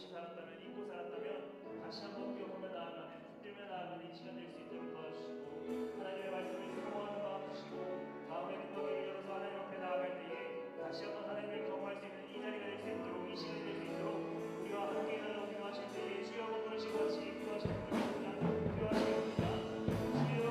혹시 살았다면, 잊고 살았다면 다시 한번 기억하며 나아가는, 붙들며 나아가는 이 시간 될 수 있도록 도와주시고, 하나님의 말씀을 사모하는 마음 주시고, 마음의 눈꺼기를 열어서 하나님 앞에 나아갈 때에 다시 한번 하나님을 경험할 수 있는 이 자리가 될 수 있도록, 이 시간이 될 수 있도록 우리와 함께 일하는 기도하실 때에 주여 한번 부르시고 같이 기도하시는 분입니다. 기도하시겠습니다. 주여.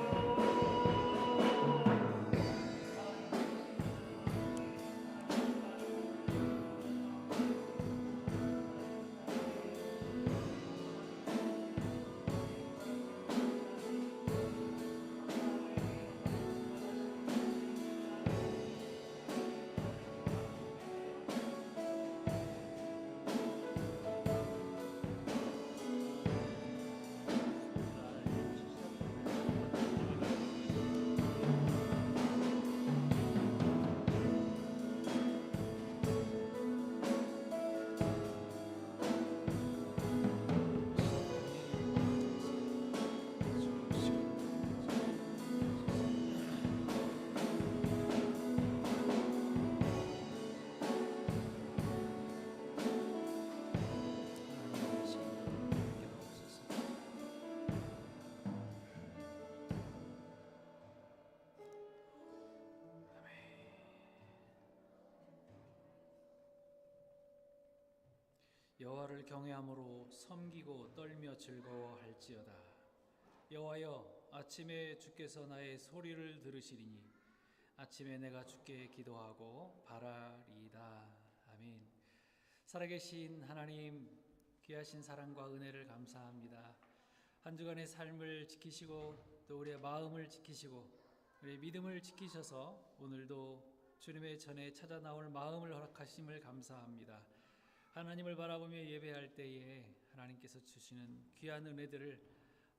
여호와를 경외함으로 섬기고 떨며 즐거워할지어다. 여호와여, 아침에 주께서 나의 소리를 들으시리니 아침에 내가 주께 기도하고 바라리이다. 아멘. 살아계신 하나님, 귀하신 사랑과 은혜를 감사합니다. 한 주간의 삶을 지키시고 또 우리의 마음을 지키시고 우리의 믿음을 지키셔서 오늘도 주님의 전에 찾아 나올 마음을 허락하심을 감사합니다. 하나님을 바라보며 예배할 때에 하나님께서 주시는 귀한 은혜들을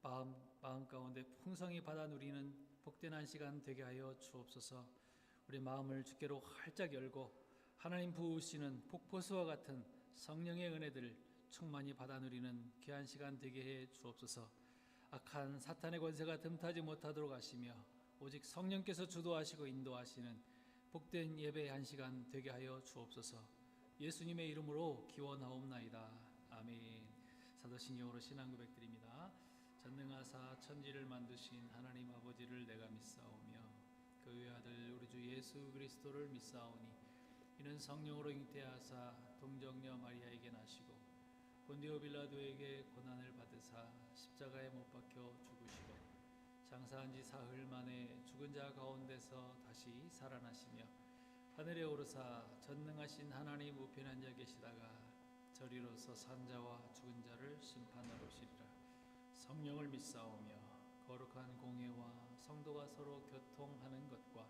마음 가운데 풍성히 받아 누리는 복된 한 시간 되게 하여 주옵소서. 우리 마음을 주께로 활짝 열고 하나님 부으시는 폭포수와 같은 성령의 은혜들을 충만히 받아 누리는 귀한 시간 되게 해 주옵소서. 악한 사탄의 권세가 틈타지 못하도록 하시며 오직 성령께서 주도하시고 인도하시는 복된 예배의 한 시간 되게 하여 주옵소서. 예수님의 이름으로 기원하옵나이다. 아멘. 사도신경으로 신앙 고백드립니다. 전능하사 천지를 만드신 하나님 아버지를 내가 믿사오며 그 외아들 우리 주 예수 그리스도를 믿사오니 이는 성령으로 잉태하사 동정녀 마리아에게 나시고 본디오 빌라도에게 고난을 받으사 십자가에 못 박혀 죽으시고 장사한 지 사흘 만에 죽은 자 가운데서 다시 살아나시며 하늘에 오르사 전능하신 하나님 우편한 자 계시다가 저리로서 산자와 죽은 자를 심판하러 오시리라. 성령을 믿사오며 거룩한 공회와 성도가 서로 교통하는 것과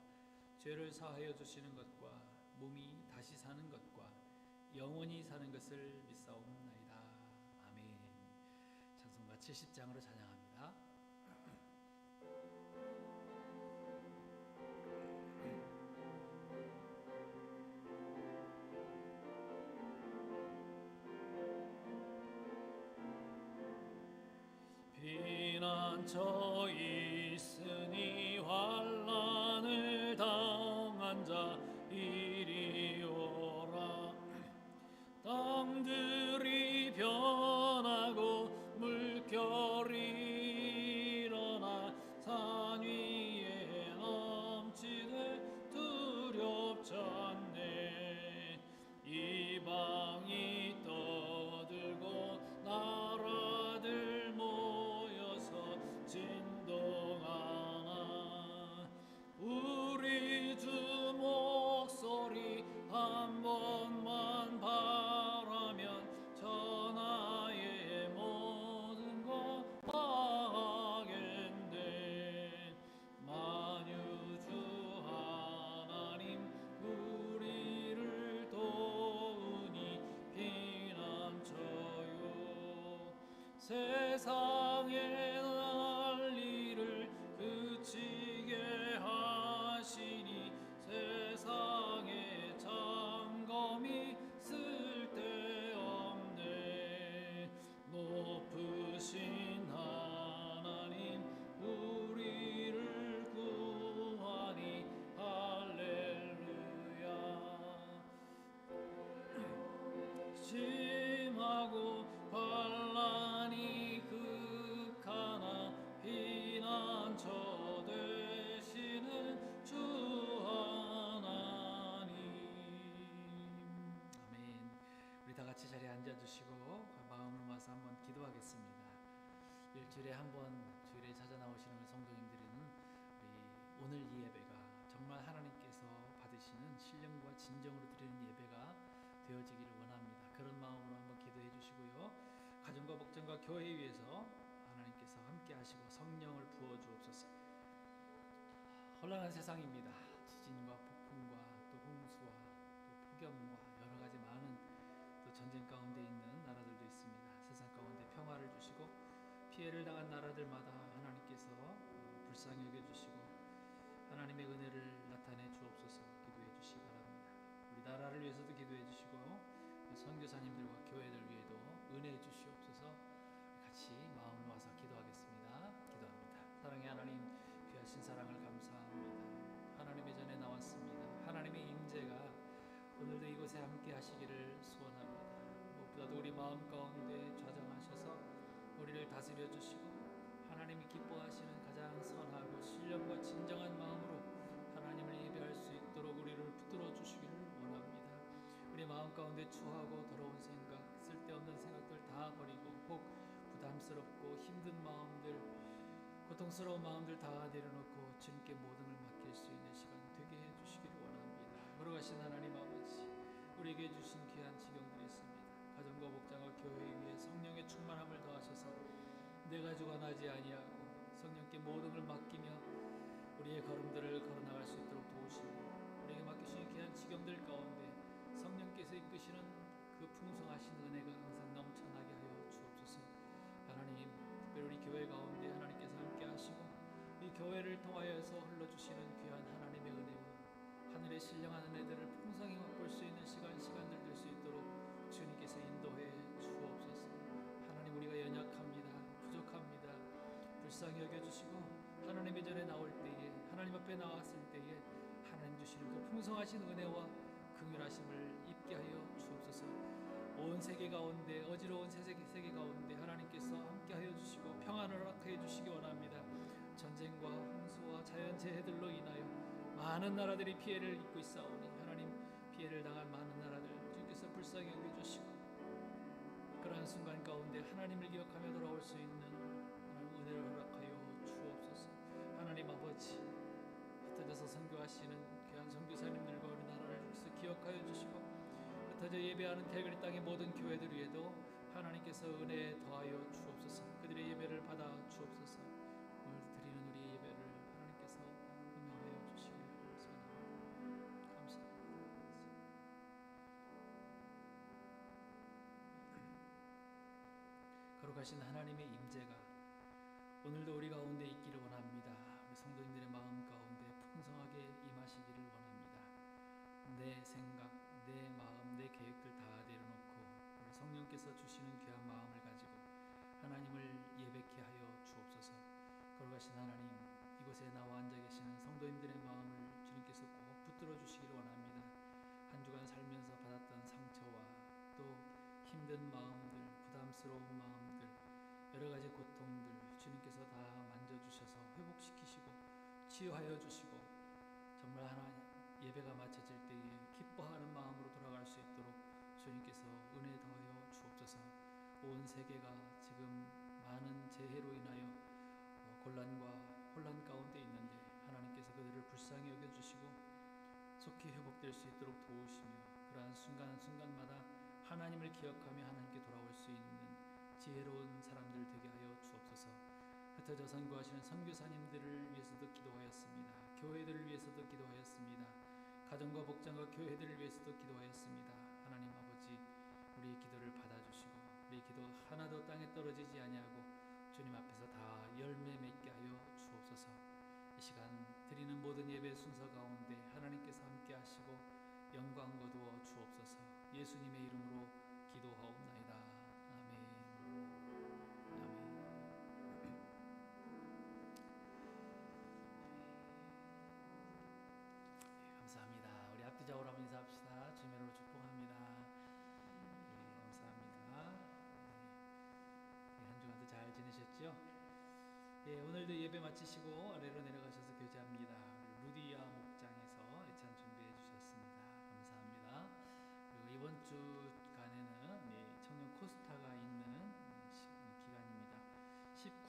죄를 사하여 주시는 것과 몸이 다시 사는 것과 영원히 사는 것을 믿사옵나이다. 아멘. 찬송가 70장으로 찬양합니다. 피난처 있으니 환난을 당한 자 이리 오라. 땅들이 변하고 물결이 일어나 산 위에 넘치되 두렵지 않네. 이방이 떠들고 나라들 모여서 진동하나 우리 주 목소리 한 번만 바라면 천하의 모든 것 망하겠네. 만유주 하나님 우리를 도우니 피난처요. 세상의 난리를 그치게 하시니 세상의 점검이 쓸데없네. 높으신 하나님 우리를 구하니 할렐루야. 심하고 앉아주시고 마음을 모아서 한번 기도하겠습니다. 일주일에 한 번 주일에 찾아 나오시는 우리 성도님들은 우리 오늘 이 예배가 정말 하나님께서 받으시는 신령과 진정으로 드리는 예배가 되어지기를 원합니다. 그런 마음으로 한번 기도해 주시고요. 가정과 목장과 교회 위해서 하나님께서 함께 하시고 성령을 부어 주옵소서. 혼란한 세상입니다. 지진과 폭풍과 또 홍수와 또 폭염과 여러 가지 많은 또 전쟁 가운데 있는 나라들도 있습니다. 세상 가운데 평화를 주시고 피해를 당한 나라들마다 하나님께서 불쌍히 여겨주시고 하나님의 은혜를 나타내 주옵소서. 기도해 주시기 바랍니다. 우리 나라를 위해서도 기도해 주시고 선교사님들과 교회들 위에도 은혜해 주시옵소서. 같이 마음을 모아서 기도하겠습니다. 기도합니다. 사랑의 하나님, 귀하신 사랑을 감사합니다. 하나님의 전에 나왔습니다. 하나님의 임재가 오늘도 이곳에 함께 하시기를 소원합니다. 무엇보다도 우리 마음 가운데 좌정하셔서 우리를 다스려 주시고 하나님이 기뻐하시는 가장 선하고 신령과 진정한 마음으로 하나님을 예배할 수 있도록 우리를 붙들어 주시기를 원합니다. 우리 마음 가운데 추하고 더러운 생각, 쓸데없는 생각들 다 버리고 혹 부담스럽고 힘든 마음들, 고통스러운 마음들 다 내려놓고 주님께 모든 걸 맡길 수 있는 시간 되게 해주시기를 원합니다. 걸어가신 하나님 아버지, 우리에게 주신 귀한 지경들이 있습니다. 가정과 목장과 교회 위에 성령의 충만함을 더하셔서 내가 주관하지 아니하고 성령께 모든 걸 맡기며 우리의 걸음들을 걸어나갈 수 있도록 도우시고 우리에게 맡기신 귀한 지경들 가운데 성령께서 이끄시는 그 풍성하신 은혜가 항상 넘쳐나게 하여 주옵소서. 하나님, 특별히 우리 교회 가운데 하나님께서 함께 하시고 이 교회를 통하여서 흘러주시는 귀한 하나님의 은혜와 하늘의 신령한 은혜들을 풍성히 맛볼 수 있는 시간들 될 수 있도록 주님께서 인도해 주옵소서. 하나님, 우리가 연약합니다. 부족합니다. 불쌍히 여겨주시고 하나님의 전에 나올 때에 하나님 앞에 나왔을 때에 하나님 주시는 그 풍성하신 은혜와 긍휼하심을 입게 하여 주옵소서. 온 세계 가운데 어지러운 세계 가운데 하나님께서 함께 하여 주시고 평안을 허락하여 주시기 원합니다. 전쟁과 홍수와 자연재해들로 인하여 많은 나라들이 피해를 입고 있사오니 하나님, 피해를 당한 많은 나라들 주께서 불쌍히 여겨주시고 그러한 순간 가운데 하나님을 기억하며 돌아올 수 있는 은혜를 허락하여 주옵소서. 하나님 아버지, 흩어져서 선교하시는 귀한 선교사님들과 우리 나라를 기억하여 주시고 흩어져 예배하는 캘거리 땅의 모든 교회들 위에도 하나님께서 은혜 더하여 주옵소서. 그들의 예배를 받아 주옵소서. 오늘 드리는 우리의 예배를 하나님께서 응답하여 주시기를 소원합니다. 감사합니다. 거룩하신 하나님의 임재가 오늘도 우리 가운데 있기를 원합니다. 우리 성도님들의 마음 가운데 풍성하게 임하시기를 원합니다. 내 생각, 내 마음, 내 계획들 다 내려놓고 우리 성령께서 주시는 귀한 마음을 가지고 하나님을 예배케 하여 주옵소서. 거룩하신 하나님, 이곳에 나와 앉아 계시는 성도님들의 마음을 주님께서 꼭 붙들어 주시기를 원합니다. 한 주간 살면서 받았던 상처와 또 힘든 마음들, 부담스러운 마음들, 여러 가지 고통들 주님께서 다 만져주셔서 회복시키시고 치유하여 주시고 정말 하나님 예배가 마쳐질 때에 기뻐하는 마음으로 돌아갈 수 있도록 주님께서 은혜 더하여 주옵소서. 온 세계가 지금 많은 재해로 인하여 곤란과 혼란 가운데 있는데 하나님께서 그들을 불쌍히 여겨주시고 속히 회복될 수 있도록 도우시며 그러한 순간순간마다 하나님을 기억하며 하나님께 돌아올 수 있는 지혜로운 사람들 되게 하여 주옵소서. 흩어져 선교하시는 선교사님들을 위해서도 기도하였습니다. 교회들을 위해서도 기도하였습니다. 가정과 목장과 교회들을 위해서도 기도하였습니다. 하나님 아버지, 우리의 기도를 받아주시고 우리의 기도 하나도 땅에 떨어지지 아니하고 주님 앞에서 다 열매 맺게 하여 주옵소서. 이 시간 드리는 모든 예배 순서 가운데 하나님께서 함께 하시고 영광 거두어 주옵소서. 예수님의 이름으로 기도하옵나이다. 아멘. 감사합니다. 우리 앞뒤좌우로 한번 인사합시다. 주님의 이름으로 축복합니다. 감사합니다. 한 주간도 잘 지내셨죠? 오늘도 예배 마치시고 아래로 내려가셔서 교제합니다. 루디아 목장에서 예찬 준비해 주셨습니다. 감사합니다. 그리고 이번 주간에는 청년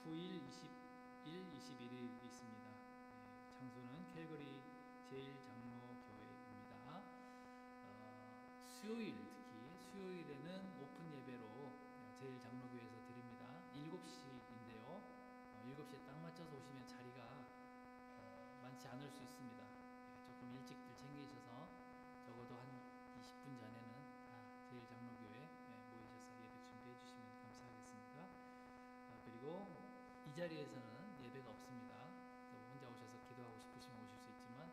9일, 20일, 21일 있습니다. 장소는 캘거리 제일장로교회입니다. 수요일, 특히 수요일에는 오픈 예배로 제일장로교회에서 드립니다. 7시인데요. 7시에 딱 맞춰서 오시면 자리가 많지 않을 수 있습니다. 조금 일찍들 챙기셔서 적어도 한 20분 전에는 제일장로교회 모이셔서 예배 준비해 주시면 감사하겠습니다. 그리고 이 자리에서는 예배가 없습니다. 혼자 오셔서 기도하고 싶으시면 오실 수 있지만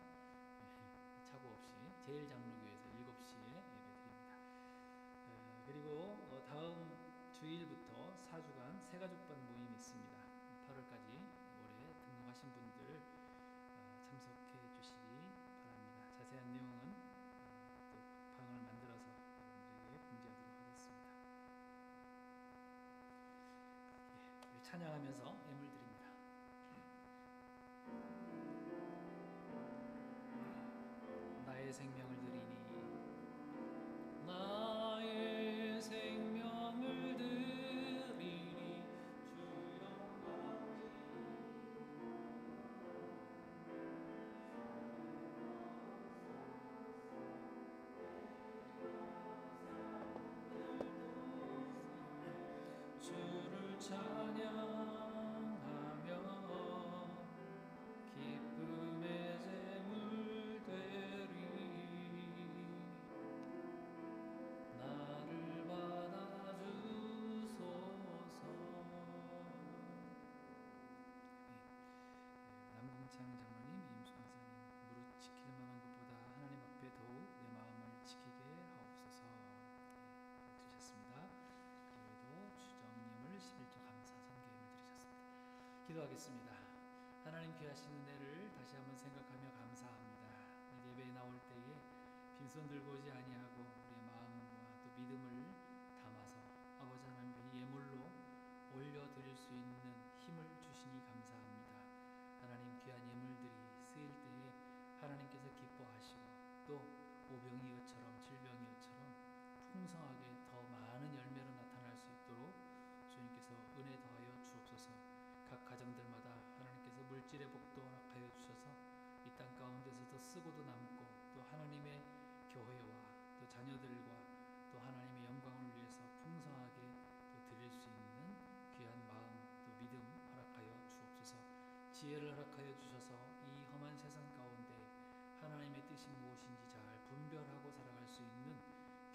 착오 없이 제일장로교회에서 7시에 예배 드립니다. 그리고 다음 주일부터 4주간 새가족반 모임이 있습니다. 8월까지 올해 등록하신 분들 참석해 주시기 바랍니다. 자세한 내용은 또 방을 만들어서 여러분들에게 공지하도록 하겠습니다. 우리 찬양하면서 예물 드립니다. 나의 생명을 드리니 나의 생명을 드리니 주 영광 주를 찬양하며 기쁨의 제물 되리 나를 받아주소서. 남궁창 장로님, 임수 강사님, 무릇 지킬 만한 것보다 하나님 앞에 더욱 내 마음을 지키게 하옵소서. 드리셨습니다. 그 외에도 주정님을 11조 감사 선계임을 드리셨습니다. 기도하겠습니다. 하나님 귀하신 은혜를 다시 한번 생각하며 감사합니다. 예배에 나올 때에 빈손 들고 오지 아니하고 우리의 마음과 또 믿음을 담아서 아버지 하나님 앞에 예물로 올려드릴 수 있는 힘을 주시니 감사합니다. 하나님 귀한 예물들이 쓰일 때에 하나님께서 기뻐하시고 또 오병이어처럼 질병이어처럼 풍성하게 더 많은 열매로 나타날 수 있도록 주님께서 은혜 더하여 주옵소서. 각 가정들마다 하나님께서 물질의 복도 허락하여 주셔서 이 땅 가운데서도 쓰고도 남고 또 하나님의 교회와 또 자녀들과 또 하나님의 영광을 위해서 풍성하게 또 드릴 수 있는 귀한 마음 또 믿음 허락하여 주옵소서. 지혜를 허락하여 주셔서 이 험한 세상 가운데 하나님의 뜻이 무엇인지 잘 분별하고 살아갈 수 있는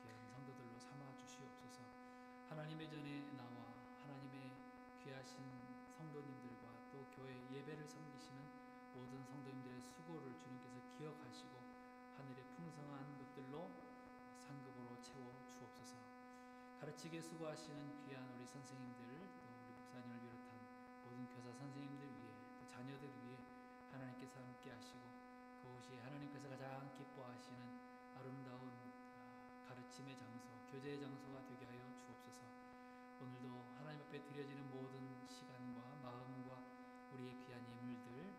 귀한 성도들로 삼아 주시옵소서. 하나님의 전에 나와 하나님의 귀하신 성도님들과 또 교회 예배를 섬기시는 모든 성도님들의 수고를 주님께서 기억하시고 하늘의 풍성한 것들로 상급으로 채워 주옵소서. 가르치게 수고하시는 귀한 우리 선생님들 또 우리 목사님을 비롯한 모든 교사 선생님들 위해 또 자녀들 위해 하나님께서 함께 하시고 그곳이 하나님께서 가장 기뻐하시는 아름다운 가르침의 장소, 교제의 장소가 되게 하여 주옵소서. 오늘도 하나님 앞에 드려지는 모든 시간과 마음과 우리의 귀한 예물들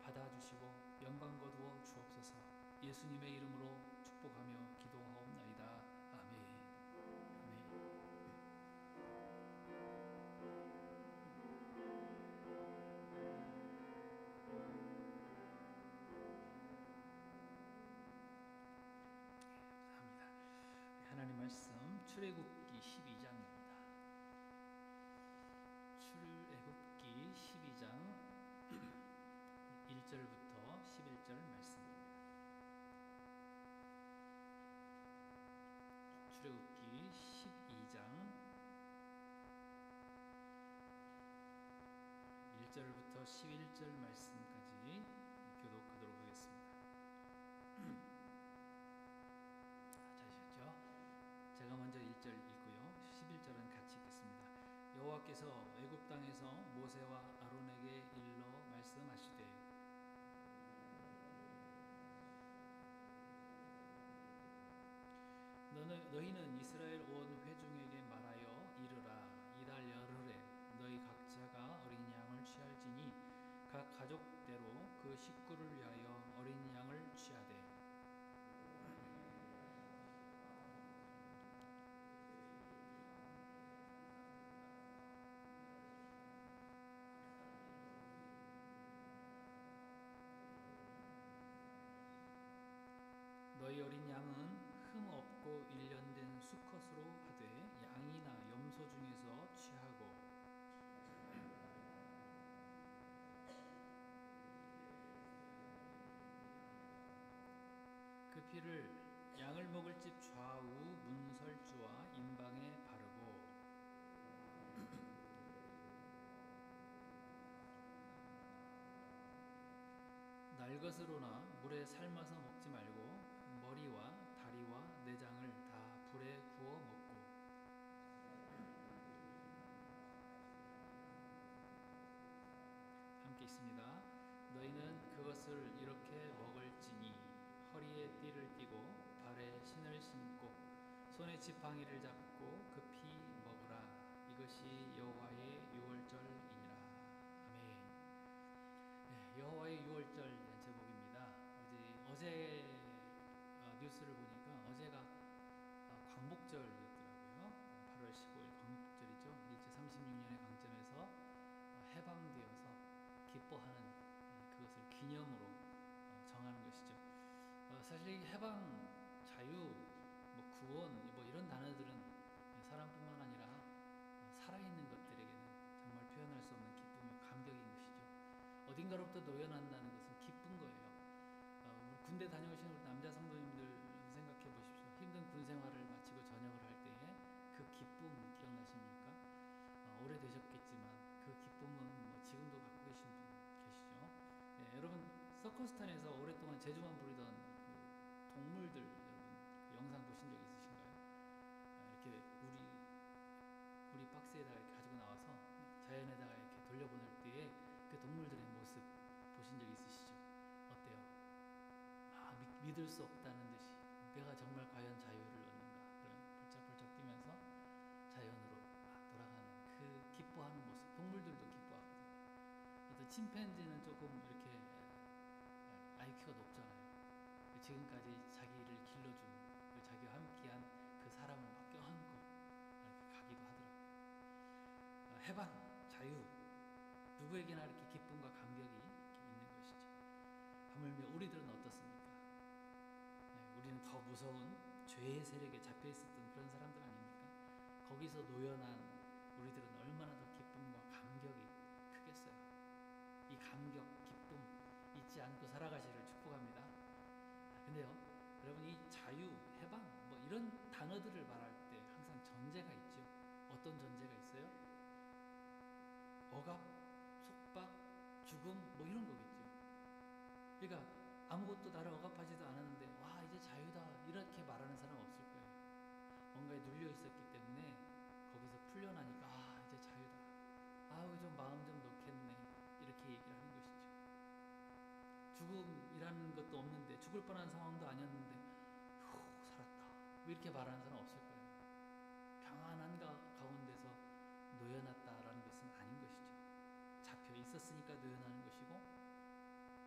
받아주시고 영광 거두어 주옵소서. 예수님의 이름으로 축복하며 기도하옵나이다. 아멘. 아멘. 감사합니다. 하나님 말씀 출애굽기 12장입니다. 출애굽기 12장 1절부터 11절 말씀입니다. 출애굽기 12장 1절부터 11절 말씀까지 교독하도록 하겠습니다. 찾으셨죠? 제가 먼저 1절 읽고요. 11절은 같이 읽겠습니다. 여호와께서 애굽 땅에서 모세와 아론에게 일러 말씀하시되 너희는 이스라엘 온 회중에게 말하여 이르라. 이달 열흘에 너희 각자가 어린 양을 취할지니 각 가족대로 그 식구를 위하여 어린 양을 취하되 너희 어린 양은 흠 없고 일련된 수컷으로 하되 양이나 염소 중에서 취하고 그 피를 양을 먹을 집 좌우 문설주와 임방에 바르고 날것으로나 물에 삶아서 먹지 말고 머리와 다리와 내장을 다 불에 구워 먹고 함께 있습니다. 너희는 그것을 이렇게 먹을지니 허리에 띠를 띠고 발에 신을 신고 손에 지팡이를 잡고 급히 먹으라. 이것이 여호와의 유월절이니라. 아멘. 네, 여호와의 유월절 제목입니다. 어제 뉴스를 보니까 어제가 광복절이었더라고요. 8월 15일 광복절이죠. 일제 36년의 강점에서 해방되어서 기뻐하는 그것을 기념으로 정하는 것이죠. 사실 해방, 자유, 구원 이런 단어들은 사람뿐만 아니라 살아있는 것들에게는 정말 표현할 수 없는 기쁨과 감격인 것이죠. 어딘가로부터 노연한다는 것은 기쁜 거예요. 군대 다녀오신 우리 남자 성도님들 생각해 보십시오. 힘든 군 생활을 마치고 전역을 할 때에 그 기쁨 기억나십니까? 오래되셨겠지만 그 기쁨은 지금도 갖고 계신 분 계시죠? 네, 여러분 서커스탄에서 오랫동안 재주만 부리던 그 동물들 여러분 그 영상 보신 적 있으신가요? 이렇게 우리 박스에다가 이렇게 가지고 나와서 자연에다가 이렇게 돌려보낼 때에 그 동물들의 모습 보신 적 있으시죠? 어때요? 믿을 수 없다는 듯이 내가 정말 과연 자유를 얻는가? 그런 벌쩍벌쩍 뛰면서 자연으로 돌아가는 그 기뻐하는 모습. 동물들도 기뻐하거든요. 어떤 침팬지는 조금 이렇게 IQ가 높잖아요. 지금까지 자기를 길러준 자기와 함께한 그 사람을 막 껴안고 이렇게 가기도 하더라고요. 해방, 자유, 누구에게나 이렇게 기쁨과 감격이 있는 것이죠. 하물며 우리들은 어떻습니까? 우리는 더 무서운 죄의 세력에 잡혀 있었던 그런 사람들 아닙니까? 거기서 노연한 우리들은 얼마나 더 기쁨과 감격이 크겠어요. 이 감격, 기쁨 잊지 않고 살아가시를 축복합니다. 근데요, 여러분 이 자유, 해방 이런 단어들을 말할 때 항상 전제가 있죠. 어떤 전제가 있어요? 억압, 속박, 죽음 이런 거겠죠. 그러니까 아무것도 나를 억압하지도 않았는데 와 이제 자유다 이렇게 말하는 사람 없을 거예요. 뭔가에 눌려 있었기 때문에 거기서 풀려나니까 이제 자유다. 아우 좀 마음 좀 놓겠네 이렇게 얘기를 하는 것이죠. 죽음이라는 것도 없는데 죽을 뻔한 상황도 아니었는데 살았다 이렇게 말하는 사람 없을 거예요. 평안한 가운데서 노여났다라는 것은 아닌 것이죠. 잡혀 있었으니까 노여나는 것이고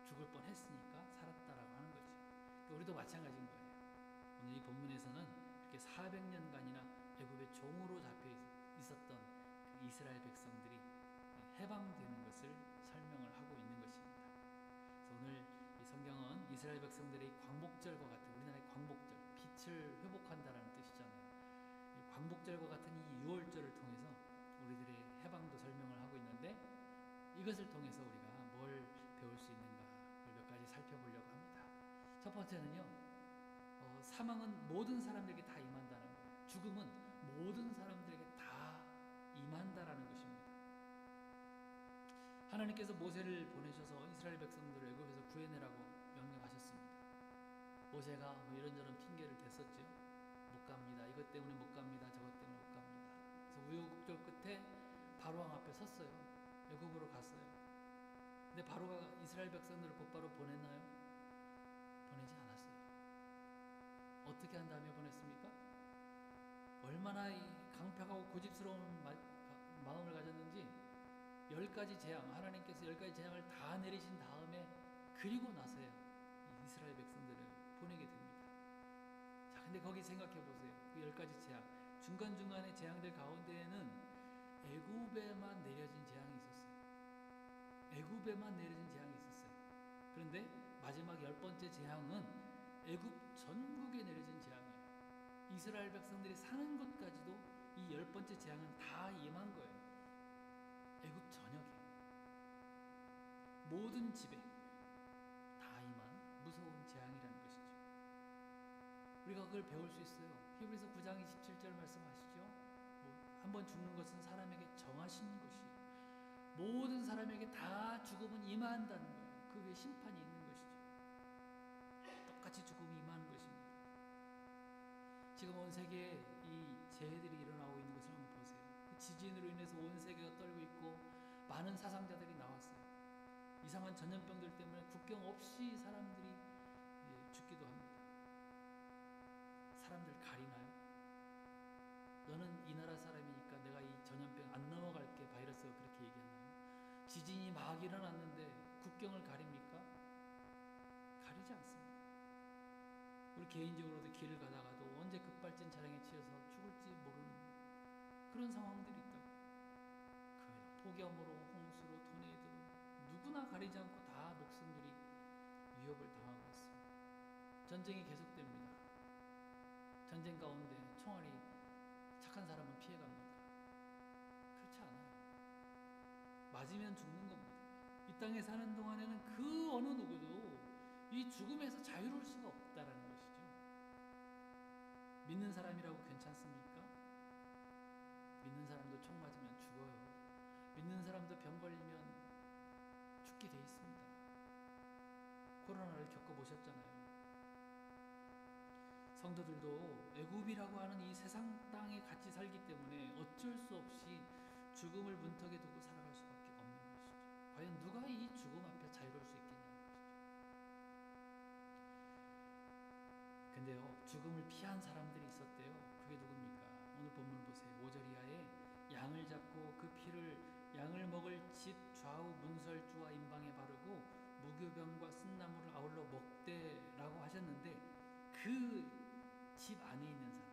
죽을 뻔했으니까 살았다라고 하는 거죠. 그러니까 우리도 마찬가지인 거예요. 오늘 이 본문에서는 이렇게 400년간이나 애굽의 종으로 잡혀 있었던 그 이스라엘 백성들이 해방되는 것을 설명을 하고 있는 것입니다. 그래서 오늘 이 성경은 이스라엘 백성들의 광복절과 같은 우리나라의 광복절, 빛을 회복한다라는 뜻이잖아요. 광복절과 같은 이 유월절을 통해서 우리들의 해방도 설명을 하고 있는데 이것을 통해서 우리가 뭘 배울 수 있는가 몇 가지 살펴보려고 합니다. 첫 번째는요, 사망은 모든 사람들에게 다 임한다는 거예요. 죽음은 모든 사람들에게 다 임한다라는 것입니다. 하나님께서 모세를 보내셔서 이스라엘 백성들을 애굽에서 구해내라고 명령하셨습니다. 모세가 이런저런 핑계를 댔었죠. 못 갑니다. 이것 때문에 못 갑니다. 저것 때문에 못 갑니다. 그래서 우여곡절 끝에 바로왕 앞에 섰어요. 애굽으로 갔어요. 근데 바로가 이스라엘 백성들을 곧바로 보냈나요? 보내지 않았어요. 어떻게 한 다음에 보냈습니까? 얼마나 강팍하고 고집스러운 마음을 가졌는지 10가지 재앙, 하나님께서 10가지 재앙을 다 내리신 다음에 그리고 나서야 이스라엘 백성들을 보내게 됩니다. 자, 근데 거기 생각해 보세요. 그 10가지 재앙, 중간중간의 재앙들 가운데에는 애굽에만 내려진 재앙이 있었어요. 애굽에만 내려진 재앙이 있었어요. 그런데 마지막 10번째 재앙은 애굽 전국에 내려진 재앙이에요. 이스라엘 백성들이 사는 곳까지도 이 10번째 재앙은 다 임한 거예요. 애굽 전역에 모든 집에 다 임한 무서운 재앙이라는 것이죠. 우리가 그걸 배울 수 있어요. 히브리서 9장 27절 말씀하시죠. 한 번 죽는 것은 사람에게 정하신 것이에요. 모든 사람에게 다 죽음은 임한다는 거예요. 그 위에 심판이 있는 것이죠. 똑같이 죽음이 임하는 것입니다. 지금 온 세계에 이 재해들이 일어나고 있는 것을 한번 보세요. 그 지진으로 인해서 온 세계가 떨고 있고 많은 사상자들이 나왔어요. 이상한 전염병들 때문에 국경 없이 사람들이 죽기도 합니다. 사람들 가리나요? 너는 이 나라 사람이니까 내가 이 전염병 안 넘어갈게, 바이러스가 그렇게 얘기하나요? 지진이 막 일어났는데 국경을 가립니까? 가리지 않습니다. 우리 개인적으로도 길을 가다가도 언제 급발진 차량에 치여서 죽을지 모르는 그런 상황들이 있다고. 폭염으로, 홍수로, 토네이도로 누구나 가리지 않고 다 목숨들이 위협을 당하고 있습니다. 전쟁이 계속됩니다. 전쟁 가운데 총알이 착한 사람은 피해갑니다. 그렇지 않아요. 맞으면 죽는 겁니다. 이 땅에 사는 동안에는 그 어느 누구도 이 죽음에서 자유로울 수가 없다라는 것이죠. 믿는 사람이라고 괜찮습니까? 믿는 사람도 총 맞으면 죽어요. 믿는 사람도 병 걸리면 죽게 돼 있습니다. 코로나를 겪어보셨잖아요. 성도들도 애굽이라고 하는 이 세상 땅에 같이 살기 때문에 어쩔 수 없이 죽음을 문턱에 두고 살아갈 수밖에 없는 것이죠. 과연 누가 이 죽음 앞에 자유로울 수 있겠냐는 것이죠. 근데요, 죽음을 피한 사람들이 있었대요. 그게 누굽니까? 오늘 본문 보세요. 5절 이하에 양을 잡고 그 피를 양을 먹을 집 좌우 문설주와 임방에 바르고 무교병과 쓴나무를 아울러 먹되라고 하셨는데 그 집 안에 있는 사람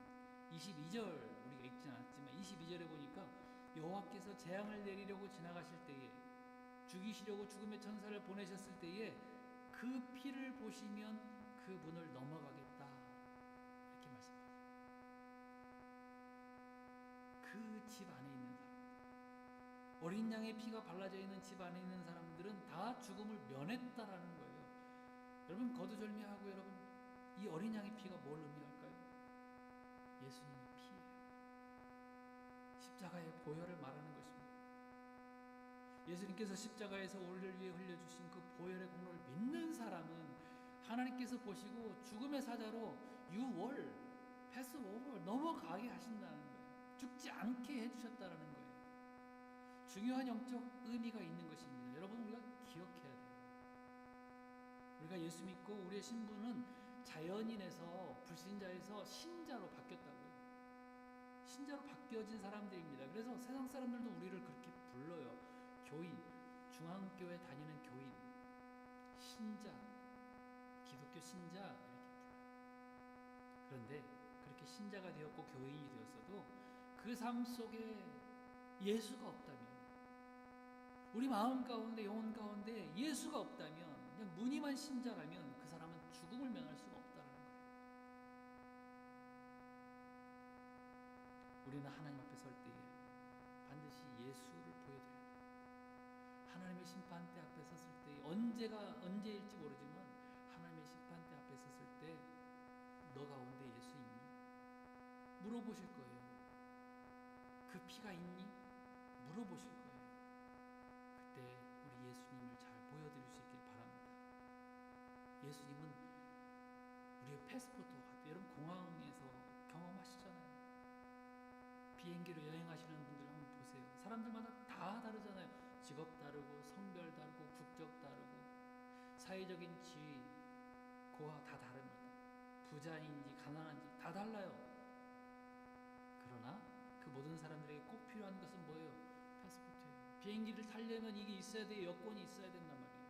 22절 우리가 읽진 않았지만 22절에 보니까 여호와께서 재앙을 내리려고 지나가실 때에 죽이시려고 죽음의 천사를 보내셨을 때에 그 피를 보시면 그 문을 넘어가겠다 이렇게 말씀하셨어요. 그 집 안에 있는 사람 어린 양의 피가 발라져 있는 집 안에 있는 사람들은 다 죽음을 면했다라는 거예요. 여러분 거두절미하고 여러분 이 어린 양의 피가 뭘 의미할까요? 예수님의 피예요. 십자가의 보혈을 말하는 것입니다. 예수님께서 십자가에서 우리를 위해 흘려주신 그 보혈의 공로를 믿는 사람은 하나님께서 보시고 죽음의 사자로 유월, 패스오버 넘어가게 하신다는 거예요. 죽지 않게 해주셨다는 거예요. 중요한 영적 의미가 있는 것입니다. 여러분 우리가 기억해야 돼요. 우리가 예수 믿고 우리의 신분은 자연인에서 불신자에서 신자로 바뀌었다고요. 신자로 바뀌어진 사람들입니다. 그래서 세상 사람들도 우리를 그렇게 불러요. 교인, 중앙교회 다니는 교인, 신자, 기독교 신자 이렇게 불러요. 그런데 그렇게 신자가 되었고 교인이 되었어도 그 삶 속에 예수가 없다면 우리 마음 가운데 영혼 가운데 예수가 없다면 그냥 무늬만 신자라면 그 사람은 죽음을 면할 수가 없다는 거예요. 우리는 하나님 앞에 설 때에 반드시 예수를 보여드려야 돼요. 하나님의 심판대 앞에 섰을 때 언제일지 모르지만 하나님의 심판대 앞에 섰을 때 너 가운데 예수 있니? 물어보실 거예요. 그 피가 있니? 물어보실 거예요. 그때 우리 예수님을 잘 보여드릴 수 있길 바랍니다. 예수님은 우리의 패스포트와 같아요. 여러분 공항에서 경험하시잖아요. 비행기로 여행하시는 분들 한번 보세요. 사람들마다 다 다르잖아요. 직업 다르고 성별 다르고 국적 다르고 사회적인 지위, 고하 다 다릅니다. 부자인지 가난한지 다 달라요. 그러나 그 모든 사람들에게 꼭 필요한 것은 뭐예요? 패스포트예요. 비행기를 타려면 이게 있어야 돼요. 여권이 있어야 된단 말이에요.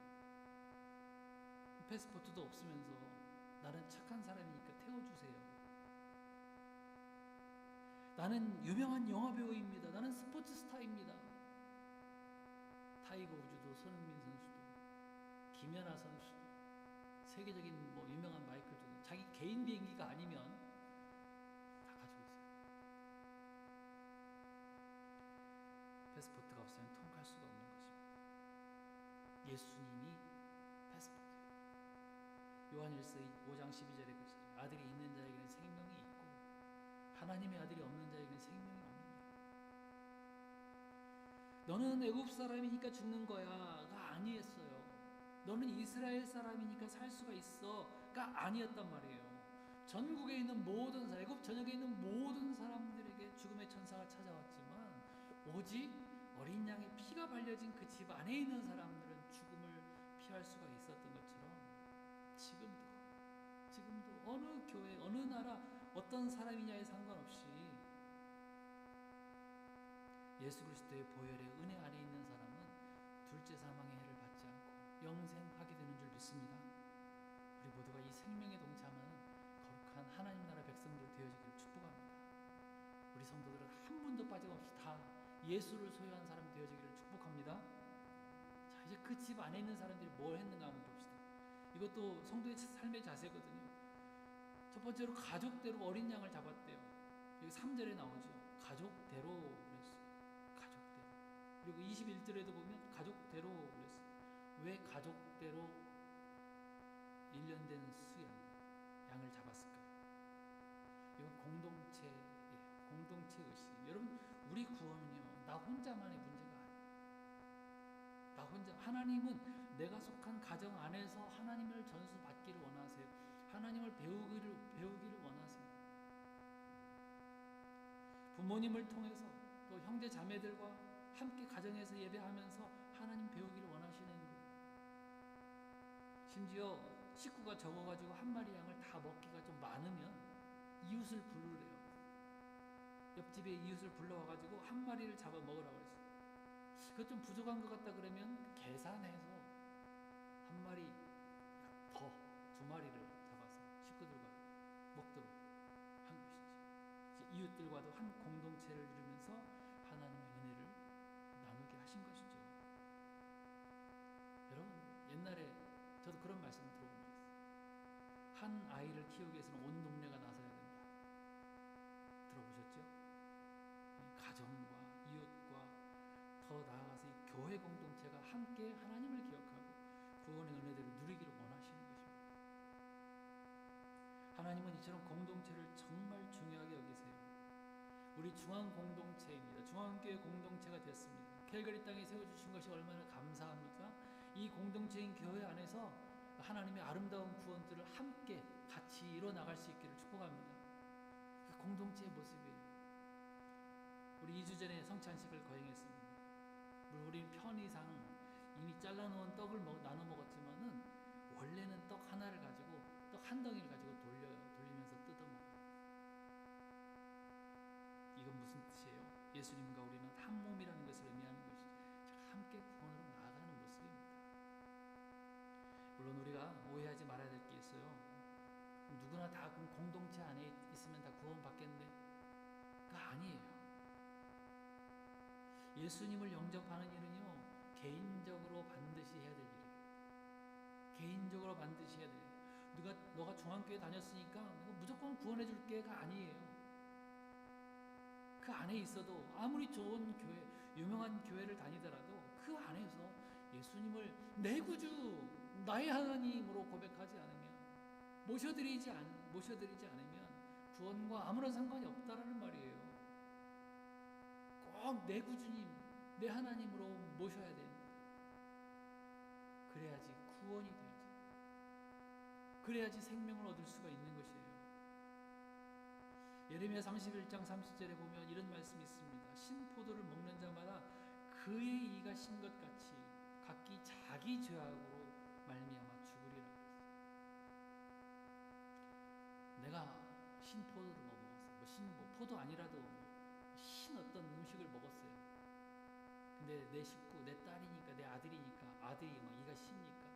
패스포트도 없으면서 나는 착한 사람이니까 태워주세요. 나는 유명한 영화배우입니다. 나는 스포츠 스타입니다. 타이거 우즈도 손흥민 선수도 김연아 선수도 세계적인 뭐 유명한 마이클 조던, 자기 개인 비행기가 아니면 다 가지고 있어요. 패스포트가 없으면 통과할 수가 없는 것입니다. 예수님이 패스포트예요. 요한일서 5장 12절에 그러셨어요. 아들이 있는 자에게는 생명이 있고 하나님의 아들이 없는 자에게는 생명이 없느니라. 너는 애굽 사람이니까 죽는 거야가 아니었어요. 너는 이스라엘 사람이니까 살 수가 있어가 아니었단 말이에요. 전국에 있는 모든 사람, 애굽 전역에 있는 모든 사람들에게 죽음의 천사가 찾아왔지만 오직 어린 양의 피가 발려진 그 집 안에 있는 사람들은 죽음을 피할 수가 있었던 것처럼 지금도 어느 교회, 어느 나라, 어떤 사람이냐에 상관없이 예수 그리스도의 보혈의 은혜 안에 있는 사람은 둘째 사망의 해를 받지 않고 영생하게 되는 줄 믿습니다. 우리 모두가 이 생명에 동참하는 거룩한 하나님 나라 백성들 되어지기를 축복합니다. 우리 성도들은 한 분도 빠짐없이 다 예수를 소유한 사람 되어지기를 축복합니다. 자, 이제 그 집 안에 있는 사람들이 뭘 했는가 한번 봅시다. 이것도 성도의 삶의 자세거든요. 첫 번째로 가족대로 어린 양을 잡았대요. 여기 3절에 나오죠. 가족대로 그랬어요. 가족대로. 그리고 21절에도 보면 가족대로 그랬어요. 왜 가족대로 1년 된 수양 양을 잡았을까요? 이건 공동체예요. 공동체 의식. 여러분, 우리 구원은요, 나 혼자만의 문제가 아니에요. 나 혼자. 하나님은 내가 속한 가정 안에서 하나님을 전수받기를 원하세요. 하나님을 배우기를 원하세요. 부모님을 통해서 또 형제 자매들과 함께 가정에서 예배하면서 하나님 배우기를 원하시는 거예요. 심지어 식구가 적어가지고 한 마리 양을 다 먹기가 좀 많으면 이웃을 부르래요. 옆집에 이웃을 불러와가지고 한 마리를 잡아 먹으라고 했어요. 그것 좀 부족한 것 같다 그러면 계산해서 한 마리 더, 2마리를 잡아서 식구들과 먹도록 한 것이지. 이웃들과도 한 공동체를 이루면서 하나님의 은혜를 나누게 하신 것이죠. 여러분, 옛날에 저도 그런 말씀 들어본 적 있어요. 한 아이를 키우기 위해서는 온 동네가 나서야 된다. 들어보셨죠? 가정과 이웃과 더 나아가서 이 교회 공동체가 함께 하나님을 기억하고 구원의 은혜들을 누리기를 원하시는 것입니다. 하나님은 이처럼 공동체를 정말 중요하게 여기세요. 우리 중앙 공동체입니다. 중앙교회 공동체가 됐습니다. 캘거리 땅에 세워주신 것이 얼마나 감사합니까? 이 공동체인 교회 안에서 하나님의 아름다운 구원들을 함께 같이 이뤄나갈 수 있기를 축복합니다. 그 공동체의 모습이에요. 우리 2주 전에 성찬식을 거행했습니다. 우리 편의상 이미 잘라놓은 떡을 나눠 먹었지만은 원래는 떡 하나를 가지고 떡 한 덩이를 가지고 돌리면서 뜯어먹어요. 이건 무슨 뜻이에요? 예수님과 우리는 한 몸이라는 것을 의미하는 것이죠. 함께 구원으로 나아가는 모습입니다. 물론 우리가 오해하지 말아야 될 게 있어요. 누구나 다 그럼 공동체 안에 있으면 다 구원받겠네? 그거 아니에요. 예수님을 영접하는 일은요, 개인적으로 반드시 해야 될 일이에요. 개인적으로 반드시 해야 돼요. 너가 중앙교회 다녔으니까 내가 무조건 구원해 줄게가 아니에요. 그 안에 있어도 아무리 좋은 교회, 유명한 교회를 다니더라도 그 안에서 예수님을 내 구주, 나의 하나님으로 고백하지 않으면, 모셔드리지 않으면 구원과 아무런 상관이 없다라는 말이에요. 꼭 내 구주님, 내 하나님으로 모셔야 됩니다. 그래야지 구원이 되어져. 그래야지 생명을 얻을 수가 있는 것이에요. 예레미야 31장 30절에 보면 이런 말씀이 있습니다. 신포도를 먹는 자마다 그의 이가 신 것 같이 각기 자기 죄악으로 말미암아 죽으리라 그랬어요. 내가 신포도를 먹었어요. 포도 아니라도 신 어떤 음식을 먹었어요. 근데 내 식구, 내 딸이니까, 내 아들이니까, 아들이 막 이가 시니까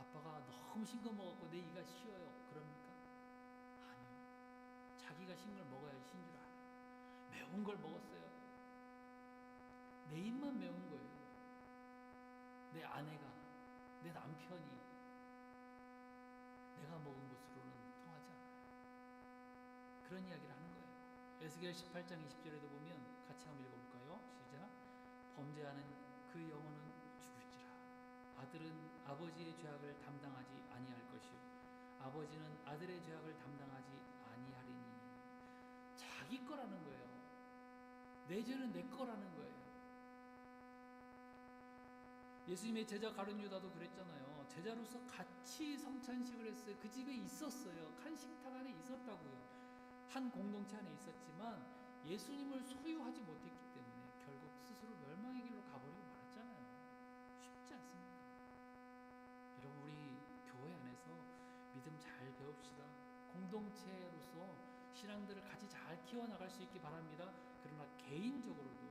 아빠가 너무 신 거 먹었고 내 이가 쉬어요. 그럽니까? 아니요. 자기가 신 걸 먹어야지 신 줄 알아요. 매운 걸 먹었어요. 내 입만 매운 거예요. 내 아내가, 내 남편이 그런 이야기를 하는 거예요. 에스겔 18장 20절에도 보면 같이 한번 읽어볼까요? 시작. 범죄하는 그 영혼은 죽을지라. 아들은 아버지의 죄악을 담당하지 아니할 것이요 아버지는 아들의 죄악을 담당하지 아니하리니. 자기 거라는 거예요. 내 죄는 내 거라는 거예요. 예수님의 제자 가룟 유다도 그랬잖아요. 제자로서 같이 성찬식을 했어요. 그 집에 있었어요. 한 식탁 안에 있었다고요. 한 공동체 안에 있었지만 예수님을 소유하지 못했기 때문에 결국 스스로 멸망의 길로 가버리고 말았잖아요. 쉽지 않습니까? 여러분, 우리 교회 안에서 믿음 잘 배웁시다. 공동체로서 신앙들을 같이 잘 키워나갈 수 있기 바랍니다. 그러나 개인적으로도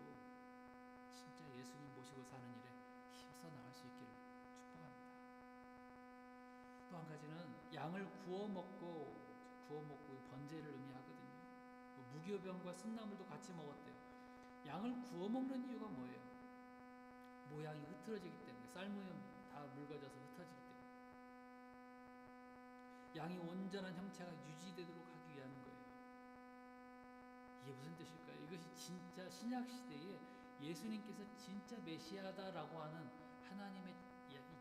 진짜 예수님 모시고 사는 일에 힘써 나갈 수 있기를 축복합니다. 또 한 가지는 양을 구워 먹고 번제를 의미하거든요. 무교병과 쓴나물도 같이 먹었대요. 양을 구워 먹는 이유가 뭐예요? 모양이 흐트러지기 때문에, 삶으면 다 묽어져서 흩어지기 때문에. 양이 온전한 형체가 유지되도록 하기 위한 거예요. 이게 무슨 뜻일까요? 이것이 진짜 신약 시대에 예수님께서 진짜 메시아다라고 하는 하나님의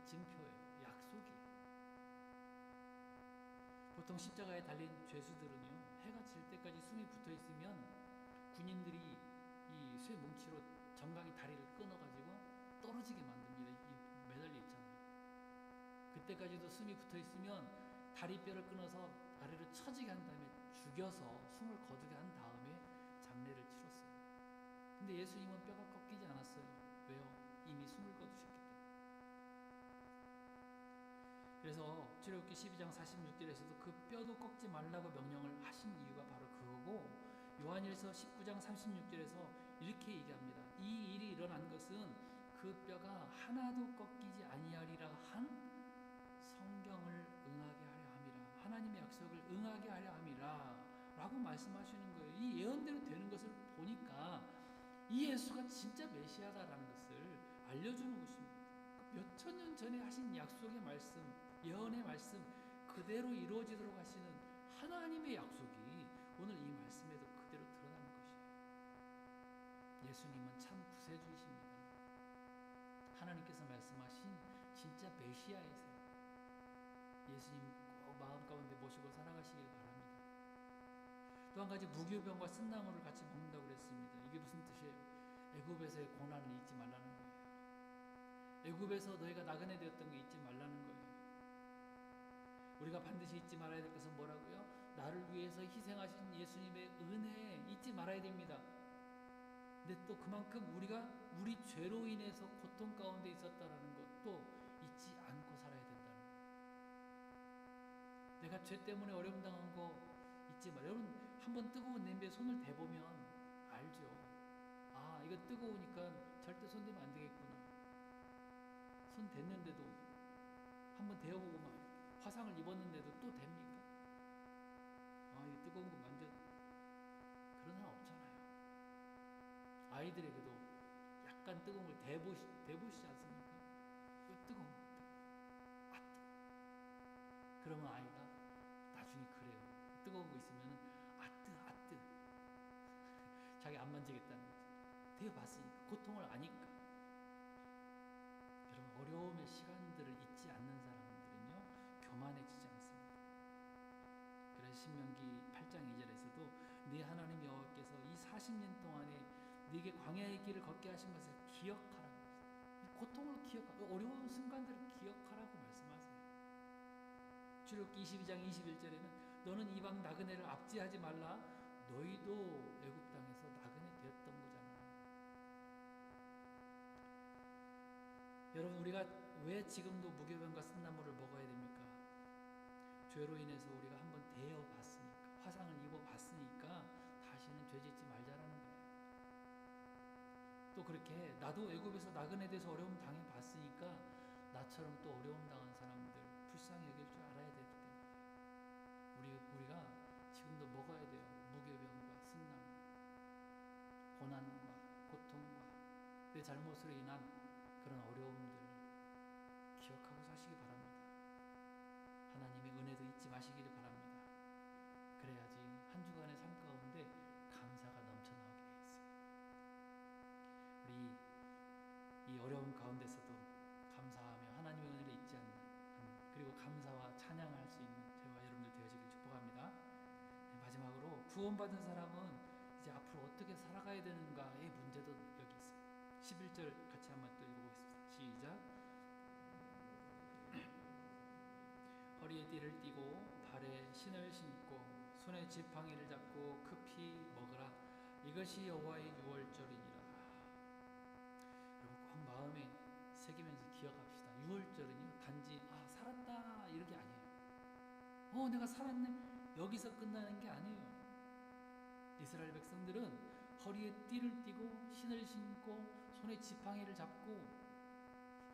증표예요. 약속이에요. 보통 십자가에 달린 죄수들은요, 해가 질 때까지 숨이 붙어 있으면 군인들이 이 쇠 뭉치로 정강이 다리를 끊어가지고 떨어지게 만듭니다. 이 매달려 있잖아요. 그때까지도 숨이 붙어 있으면 다리뼈를 끊어서 아래로 처지게 한 다음에 죽여서 숨을 거두게 한 다음에 장례를 치렀어요. 근데 예수님은 뼈가 꺾이지 않았어요. 왜요? 이미 숨을 거두셨기 때문에. 그래서 출애굽기 12장 46절에서도 그 뼈도 꺾지 말라고 명령을 하신 이유가 바로 그거고, 요한일서 19장 36절에서 이렇게 얘기합니다. 이 일이 일어난 것은 그 뼈가 하나도 꺾이지 아니하리라 한 성경을 응하게 하려 함이라. 하나님의 약속을 응하게 하려 함이라 라고 말씀하시는 거예요. 이 예언대로 되는 것을 보니까 이 예수가 진짜 메시아다라는 것을 알려주는 것입니다. 몇천 년 전에 하신 약속의 말씀, 예언의 말씀 그대로 이루어지도록 하시는 하나님의 약속이 오늘 이 말씀에도 그대로 드러나는 것이에요. 예수님은 참 구세주이십니다. 하나님께서 말씀하신 진짜 메시아이세요. 예수님 꼭 마음 가운데 모시고 살아가시길 바랍니다. 또 한 가지, 무교병과 쓴나물을 같이 먹는다고 그랬습니다. 이게 무슨 뜻이에요? 애굽에서의 고난을 잊지 말라는 거예요. 애굽에서 너희가 나그네 되었던 거 잊지 말라는 거예요. 우리가 반드시 잊지 말아야 될 것은 뭐라고요? 나를 위해서 희생하신 예수님의 은혜 잊지 말아야 됩니다. 근데 또 그만큼 우리가 우리 죄로 인해서 고통 가운데 있었다라는 것도 잊지 않고 살아야 된다는 거예요. 내가 죄 때문에 어려움 당한 거 잊지 말아요. 여러분, 한번 뜨거운 냄비에 손을 대보면 알죠. 아, 이거 뜨거우니까 절대 손 대면 안 되겠구나. 손 댔는데도 한번 데워보고 막 화상을 입었는데도 또 됩니까? 아, 이 뜨거운 거 만져. 그런 사람 없잖아요. 아이들에게도 약간 뜨거운 걸 대보시지 않습니까? 왜 뜨거운 거? 아, 뜨거워. 그러면 아이가 나중에 그래요. 뜨거운 거 있으면 아, 뜨. 자기 안 만지겠다는 거지. 데워봤으니까, 고통을 아니까. 여러분, 어려움의 시간들을 잊지 않는 사람들은요, 교만해지지 않습니다. 그래서 신명기 8장 2절에서도 네 하나님 여호와께서 이 40년 동안에 네게 광야의 길을 걷게 하신 것을 기억하라고, 고통을 기억하고 어려운 순간들을 기억하라고 말씀하세요. 출애굽기 22장 21절에는 너는 이방 나그네를 압제하지 말라. 너희도 애굽 땅에서 나그네 되었던 거잖아. 여러분, 우리가 왜 지금도 무교병과 쓴나물을 먹어야 됩니까? 죄로 인해서 우리가 한번 데워봤으니까, 화상을 입어봤으니까 다시는 죄 짓지 말자라는 거예요. 또 그렇게 나도 애굽에서 나그네 돼서 어려움 당해봤으니까 나처럼 또 어려움 당한 사람들 불쌍히 여길 줄 알아야 되기 때문에 우리가 지금도 먹어야 돼요. 무교병과 쓴나물, 고난과 고통과 내 잘못으로 인한 그런 어려움들 기억하고 사시기 바랍니다. 하나님의 은혜도 잊지 마시기를 바랍니다. 그래야지 한 주간의 삶 어려움 가운데서도 감사하며 하나님의 은혜를 잊지 않는 그리고 감사와 찬양할 수 있는 저와 여러분들 되어지길 축복합니다. 네, 마지막으로 구원받은 사람은 이제 앞으로 어떻게 살아가야 되는가의 문제도 여기 있어요. 11절 같이 한번 또 읽어보겠습니다. 시작. 허리에 띠를 띠고 발에 신을 신고 손에 지팡이를 잡고 급히 먹으라. 이것이 여호와의 유월절이니라. 여러분 꼭 마음에 새기면서 기억합시다. 유월절은요 단지 살았다 이런 게 아니에요. 내가 살았네 여기서 끝나는 게 아니에요. 이스라엘 백성들은 허리에 띠를 띠고 신을 신고 손에 지팡이를 잡고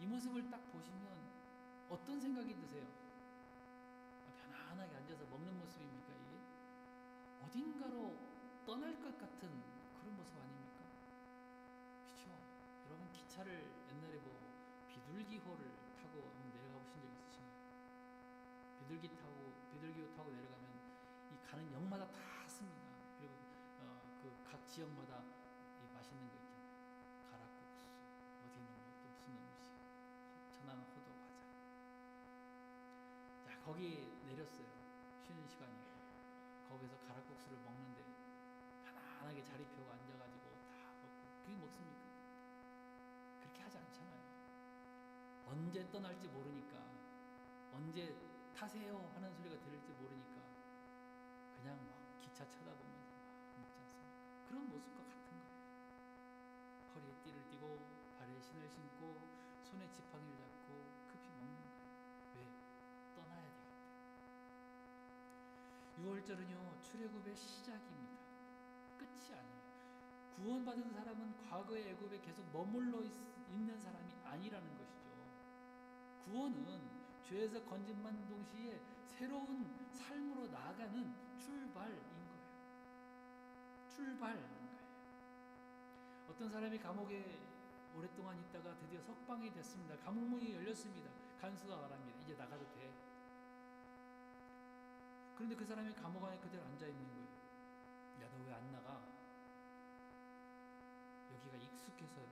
이 모습을 딱 보시면 어떤 생각이 드세요? 편안하게 앉아서 먹는 모습입니까 이게? 어딘가로 떠날 것 같은 그런 모습 아닙니까? 그렇죠? 여러분 기차를 옛날에 비둘기호를 타고 한번 내려가 보신 적 있으신가요? 비둘기호 타고 내려가면 이 가는 역마다 다 씁니다. 그리고 그 각 지역마다 이 맛있는 거 있잖아요. 가락국수, 어디는 또 무슨 음식, 천안 호두 과자. 자 거기 내렸어요. 쉬는 시간이고 거기서 가락국수를 먹는데 편안하게 자리 펴고 앉아가지고 다 먹고 그게 먹습니까? 그렇게 하지 않잖아요. 언제 떠날지 모르니까 언제 타세요 하는 소리가 들릴지 모르니까 그냥 기차 쳐다보면서 먹지 않습니까? 그런 모습과 같은 거예요. 허리에 띠를 띠고 발에 신을 신고 손에 지팡이를 잡고 급히 먹는 거예요. 왜? 떠나야 되기 때문에. 6월절은요 출애굽의 시작입니다. 끝이 아니에요. 구원받은 사람은 과거의 애굽에 계속 머물러 있는 사람이 아니라는 것이죠. 구원은 죄에서 건진받는 동시에 새로운 삶으로 나아가는 출발인 거예요. 출발인 거예요. 어떤 사람이 감옥에 오랫동안 있다가 드디어 석방이 됐습니다. 감옥문이 열렸습니다. 간수가 말합니다. 이제 나가도 돼. 그런데 그 사람이 감옥 안에 그대로 앉아있는 거예요. 야, 너 왜 안 나가? 여기가 익숙해서요.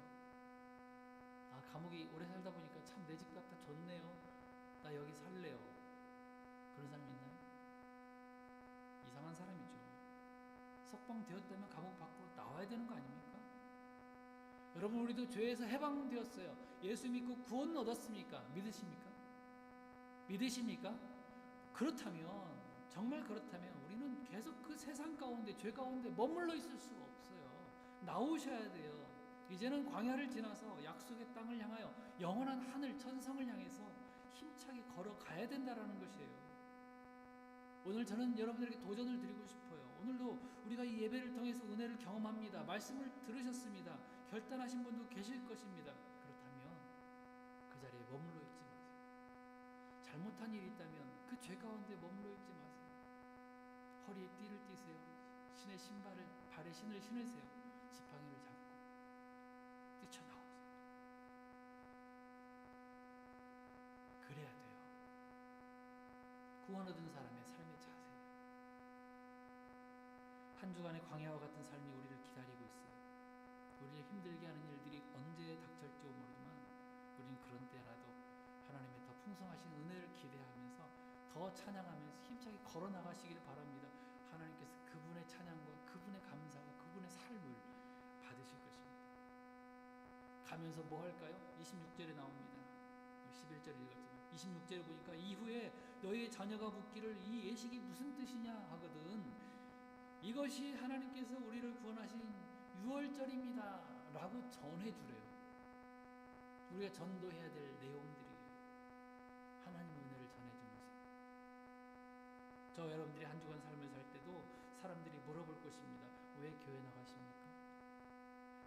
감옥이 오래 살다 보니까 참 내 집 같아 좋네요. 나 여기 살래요. 그런 사람이 있나요? 이상한 사람이죠. 석방되었다면 감옥 밖으로 나와야 되는 거 아닙니까? 여러분 우리도 죄에서 해방되었어요. 예수 믿고 구원 얻었습니까? 믿으십니까? 믿으십니까? 그렇다면 정말 그렇다면 우리는 계속 그 세상 가운데 죄 가운데 머물러 있을 수가 없어요. 나오셔야 돼요. 이제는 광야를 지나서 약속의 땅을 향하여 영원한 하늘 천성을 향해서 힘차게 걸어가야 된다라는 것이에요. 오늘 저는 여러분들에게 도전을 드리고 싶어요. 오늘도 우리가 이 예배를 통해서 은혜를 경험합니다. 말씀을 들으셨습니다. 결단하신 분도 계실 것입니다. 그렇다면 그 자리에 머물러 있지 마세요. 잘못한 일이 있다면 그 죄 가운데 머물러 있지 마세요. 허리에 띠를 띠세요. 발에 신을 신으세요. 지팡이를 잡고 뛰쳐나오세요. 그래야 돼요. 구원 얻은 사람의 삶의 자세예요. 한 주간의 광야와 같은 삶이 우리를 기다리고 있어요. 우리를 힘들게 하는 일들이 언제 닥칠지 모르지만 우리는 그런 때라도 하나님의 더 풍성하신 은혜를 기대하면서 더 찬양하면서 힘차게 걸어나가시기를 바랍니다. 하나님께서 그분의 찬양과 그분의 감사와 그분의 삶을 받으실 것입니다. 가면서 뭐 할까요? 26절에 나옵니다. 11절 읽었지만 26절에 보니까 이후에 너희의 자녀가 묻기를 이 예식이 무슨 뜻이냐 하거든. 이것이 하나님께서 우리를 구원하신 유월절입니다 라고 전해주래요. 우리가 전도해야 될 내용들이에요. 하나님의 은혜를 전해주면서 저 여러분들이 한 주간 삶을 살 때도 사람들이 물어볼 것입니다. 왜 교회 나가십니까?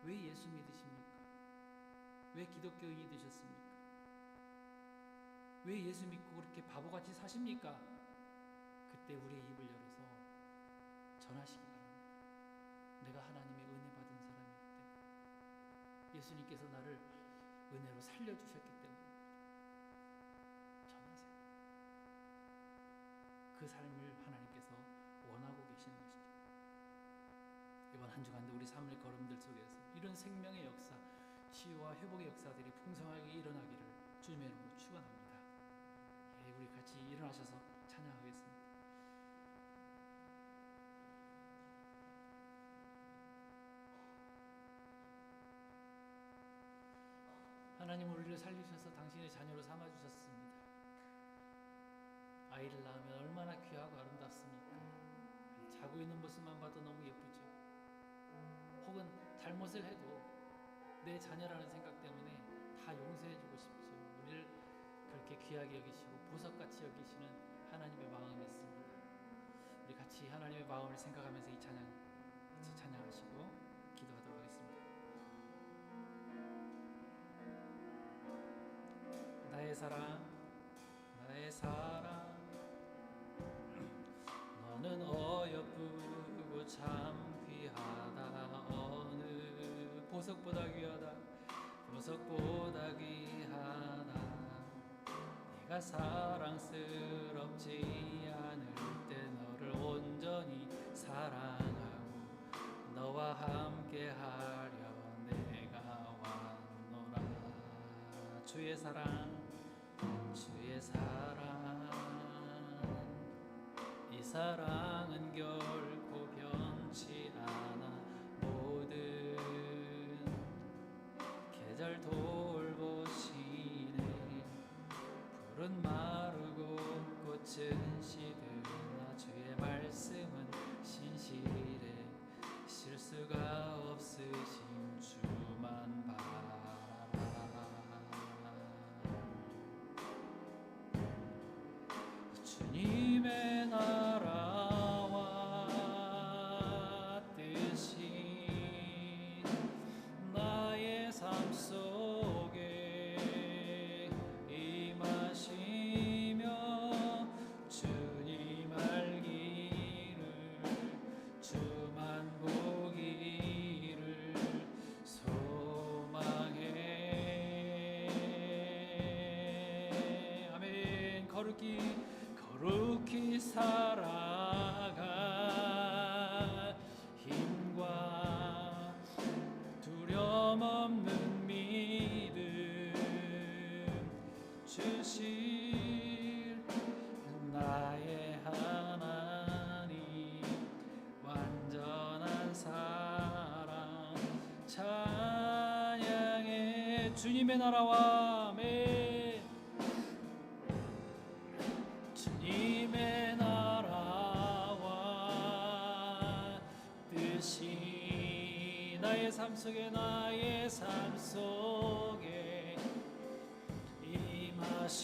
왜 예수 믿으십니까? 왜 기독교인이 되셨습니까? 왜 예수 믿고 그렇게 바보같이 사십니까? 그때 우리의 입을 열어서 전하시기 바랍니다. 내가 하나님의 은혜 받은 사람이기 때문에 예수님께서 나를 은혜로 살려주셨기 때문에 전하세요. 그 삶을 하나님께서 원하고 계시는 것이죠. 이번 한 주간도 우리 삶의 걸음들 속에서 이런 생명의 역사, 치유와 치유와 회복의 역사들이 풍성하게 일어나기를 주님의 이름으로 축원합니다. 우리 같이 일어나셔서 찬양하겠습니다. 하나님, 우리를 살리셔서 당신의 자녀로 삼아주셨습니다. 아이를 낳으면 얼마나 귀하고 아름답습니까? 자고 있는 모습만 봐도 너무 예쁘죠. 혹은 잘못을 해도 내 자녀라는 생각 때문에 다 용서해주고 싶죠. 우리를 그렇게 귀하게 여기시고 보석같이 여기시는 하나님의 마음이 있습니다. 우리 같이 하나님의 마음을 생각하면서 이 찬양 같이 찬양하시고 기도하도록 하겠습니다. 나의 사랑, 나의 사랑, 너는 어여쁘고 참 귀하다. 어느 보석보다 귀하다. 보석보다 귀하다. 네가 사랑스럽지 않을 때 너를 온전히 사랑하고 너와 함께하려 내가 왔노라. 주의 사랑, 주의 사랑, 이 사랑은 결코 변치 않아. 모든 계절 돌보시네. 푸른 마르고 꽃은 시드나 주의 말씀은 신실해. 실수가 없으신 주만 바라라. 주님의 나라와 뜻이 나의 삶 속에 임하시며 주님 알기를 주만 보기를 소망해. 아멘. 거룩히 살아가 힘과 두려움 없는 믿음 주실 나의 하나님. 완전한 사랑 찬양해. 주님의 나라와 아멘. 주님의 나라와 뜻이 나의 삶 속에 나의 삶 속에 임하시며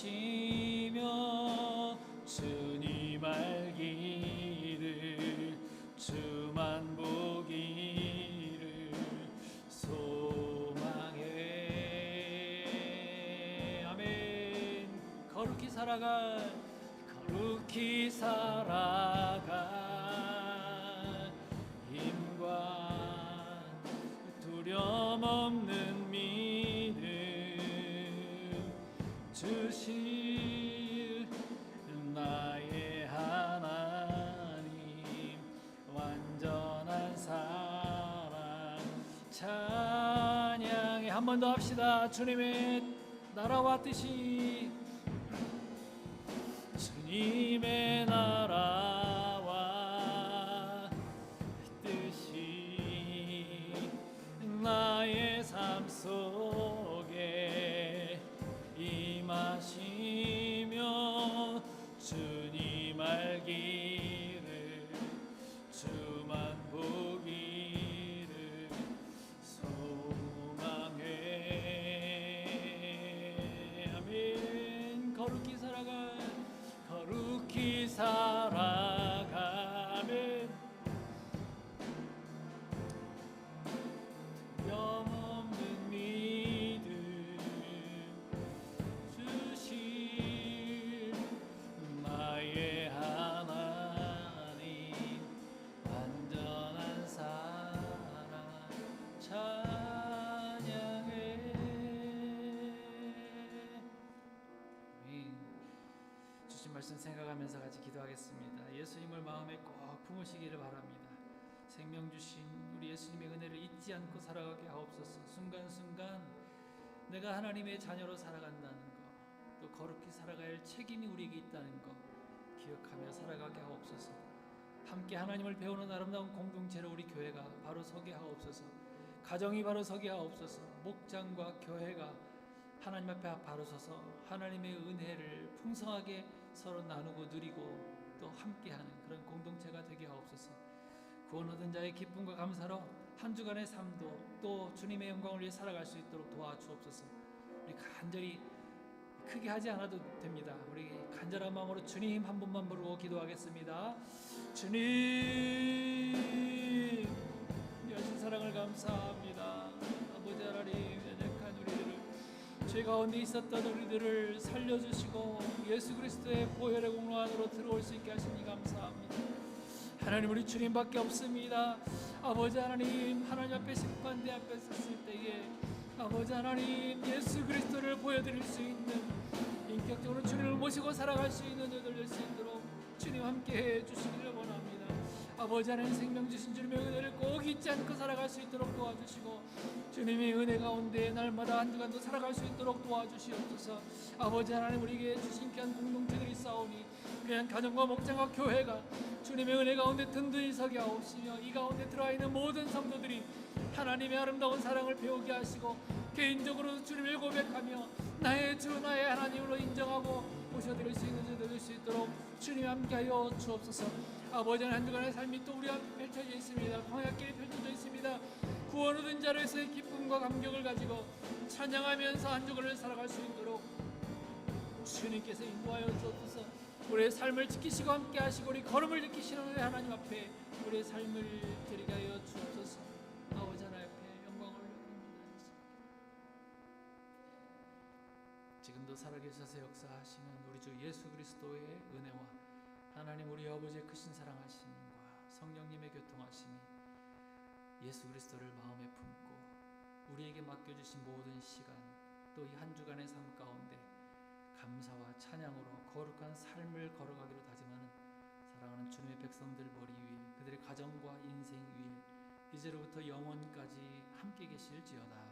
주님 알기를 주만 보기를 소망해. 아멘. 거룩히 살아가 힘과 두려움 없는 믿음 주실 나의 하나님. 완전한 사랑 찬양해. 한 번 더 합시다. 주님의 나라와 뜻이 주님의 나라와 뜻이 나의 삶 속에 임하시며 주님 알기를 주만 보기를 소망해. 아멘. 거룩히 살아가면 영없는 믿음 주실 나의 하나님. 완전한 사랑 찬양해. 주신 말씀 생각하면서 같이 기도하겠습니다. 예수님을 마음에 꼭 품으시기를 바랍니다. 생명 주신 우리 예수님의 은혜를 잊지 않고 살아가게 하옵소서. 순간순간 내가 하나님의 자녀로 살아간다는 것, 또 거룩히 살아갈 책임이 우리에게 있다는 것 기억하며 살아가게 하옵소서. 함께 하나님을 배우는 아름다운 공동체로 우리 교회가 바로 서게 하옵소서. 가정이 바로 서게 하옵소서. 목장과 교회가 하나님 앞에 바로 서서 하나님의 은혜를 풍성하게 서로 나누고 누리고 또 함께하는 그런 공동체가 되게 하옵소서. 구원 얻은 자의 기쁨과 감사로 한 주간의 삶도 또 주님의 영광을 위해 살아갈 수 있도록 도와주옵소서. 우리 간절히 크게 하지 않아도 됩니다. 우리 간절한 마음으로 주님 한 번만 부르고 기도하겠습니다. 주님, 여신 사랑을 감사합니다. 아버지 하나님, 연약한 우리들을, 죄 가운데 있었던 우리들을 살려주시고 예수 그리스도의 보혈의 공로 안으로 들어올 수 있게 하시니 감사합니다. 하나님, 우리 주님밖에 없습니다. 아버지 하나님, 하나님 앞에 심판대 앞에 섰을 때에 아버지 하나님, 예수 그리스도를 보여드릴 수 있는, 인격적으로 주님을 모시고 살아갈 수 있는 저들 될 수 있도록 주님 함께해 주시기를 원합니다. 아버지 하나님, 생명 주신 주님의 은혜를 꼭 잊지 않고 살아갈 수 있도록 도와주시고 주님의 은혜 가운데 날마다 한 주간도 살아갈 수 있도록 도와주시옵소서. 아버지 하나님, 우리에게 주신 귀한 공동체들이 싸우니 귀한 가정과 목장과 교회가 주님의 은혜 가운데 든든히 서게 하옵시며 이 가운데 들어와 있는 모든 성도들이 하나님의 아름다운 사랑을 배우게 하시고 개인적으로 주님을 고백하며 나의 주 나의 하나님으로 인정하고 모셔드릴 수 있는 자들 될 수 있도록 주님 함께하여 주옵소서. 아버지 한 주간의 삶이 또 우리 앞에 펼쳐져 있습니다. 광야길이 펼쳐져 있습니다. 구원 얻은 자로서의 기쁨과 감격을 가지고 찬양하면서 한 주간을 살아갈 수 있도록 주님께서 인도하여 주옵소서. 우리의 삶을 지키시고 함께 하시고 우리 걸음을 지키시는 우리 하나님 앞에 우리의 삶을 드리게 하여 주옵소서. 아버지 하나님 앞에 영광을 올려드립니다. 지금도 살아계셔서 역사하시는 우리 주 예수 그리스도의 은혜와 하나님 우리 아버지의 크신 사랑하심과 성령님의 교통하심이 예수 그리스도를 마음에 품고 우리에게 맡겨주신 모든 시간 또 이 한 주간의 삶 가운데 감사와 찬양으로 거룩한 삶을 걸어가기로 다짐하는 사랑하는 주님의 백성들 머리 위에 그들의 가정과 인생 위에 이제로부터 영원까지 함께 계실지어다.